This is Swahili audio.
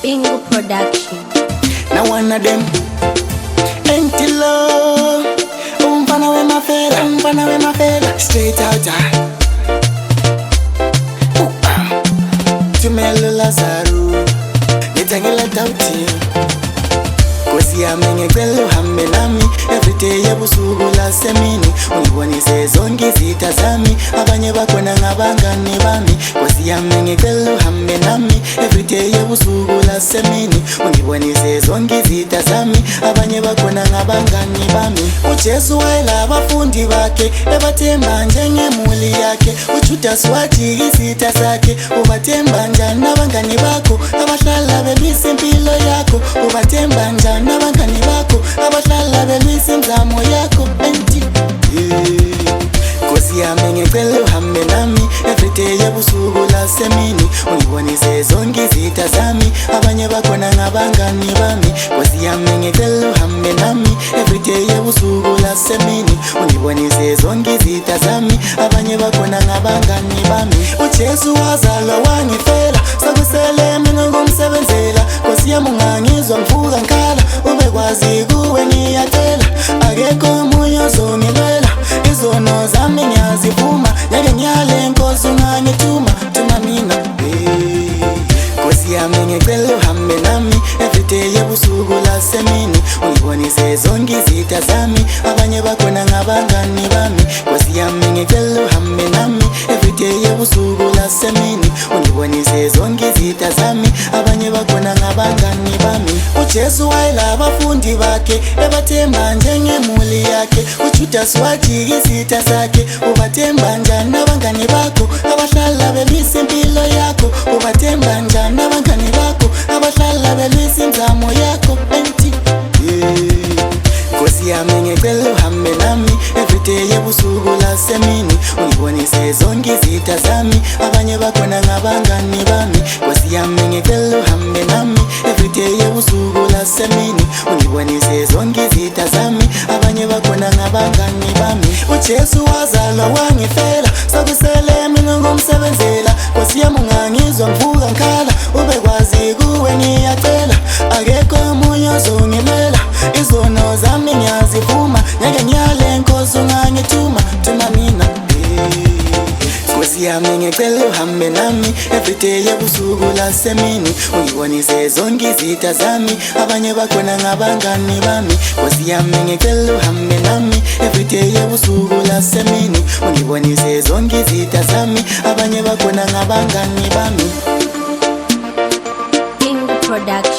Bingo Production. Now one of them empty love. Umpana we my fella. Straight out Tumelo Lazaru Nitangela tauti Kosi amenye kwelo hamenami Every day yabusugu la semini Unibwani sezongi zitazami Abanye bakona ngabangani bami Kosi amenye kwelo hamenami Every day yabusugu la semini Unibwani sezongi zitazami Abanye bakona ngabangani bami Uchezu waila abafundi bake Ebatemba njenge muli yake Uchuta swati izita zake Ubatemba njana bangani bako Abahlala bebisi mpilo yako Ubatemba njana bangani bako Abahlala bebisi mzamo yako Enti Kosi amenye kwelo hame nami Every day yabusugu la semini Unibwani sezongi zitazami Abanye bakona ngabangani bami Kosi amenye kwelo hame nami Every day yabusugu la semini Unibwani sezongi zitazami Abanye bakona ngabangani bami Uchezu wazalwa wangifela Sakusele mina ngumsebenzela Kosi yamungangizwa mfuga nkala Ubekwazi kuwe ngiyatela Akekho munyo zongibela Izono zami ngiyazivuma Nyake nyale nkosi ungangituma Tuma mina Kosi yami ngicela uhambe nami Every day yabusuku la semini Unibwani sezongi zitazami Abanye bakona ngabangani bami Kosi yami ngicela uhambe nami Every day yabusuku la semini Unibwani sezongi zitazami Abanye bakona ngabangani bami Uchezu waila abafundi bake Ebatemba njenge muli yake Uchuta swati izita zake Ubatemba njana bangani bako Abahlala bebisi mpilo yako Ubatemba njana bangani bako Abahlala bebisi mzamo yako Enti Kosi amenye kwelo hame nami Every day yabusugu la semini Unibwani sezongi zitazami Abanye bakona ngabangani bami Kosi amenye kwelo hame nami Every day yabusugu la semini Unibwani sezongi zitazami Abanye bakona ngabangani bami Uchezu wazalwa wangifela Sakusele mina ngumsebenzela Kosi yamungangizwa mfuga nkala Ubekwazi kuwe ngiyatela Akekho munyo zongibela Izono zami ngiyazivuma Nyake nyale nkosi ungangituma Tuma mina Kosi yami ngicela uhambe nami Every day yabusuku la semini Unibwani sezongi zitazami Abanye bakona ngabangani bami Kosi yami ngicela uhambe nami Every day yabusuku la semini Unibwani sezongi zitazami Abanye bakona ngabangani bami Bingo Production.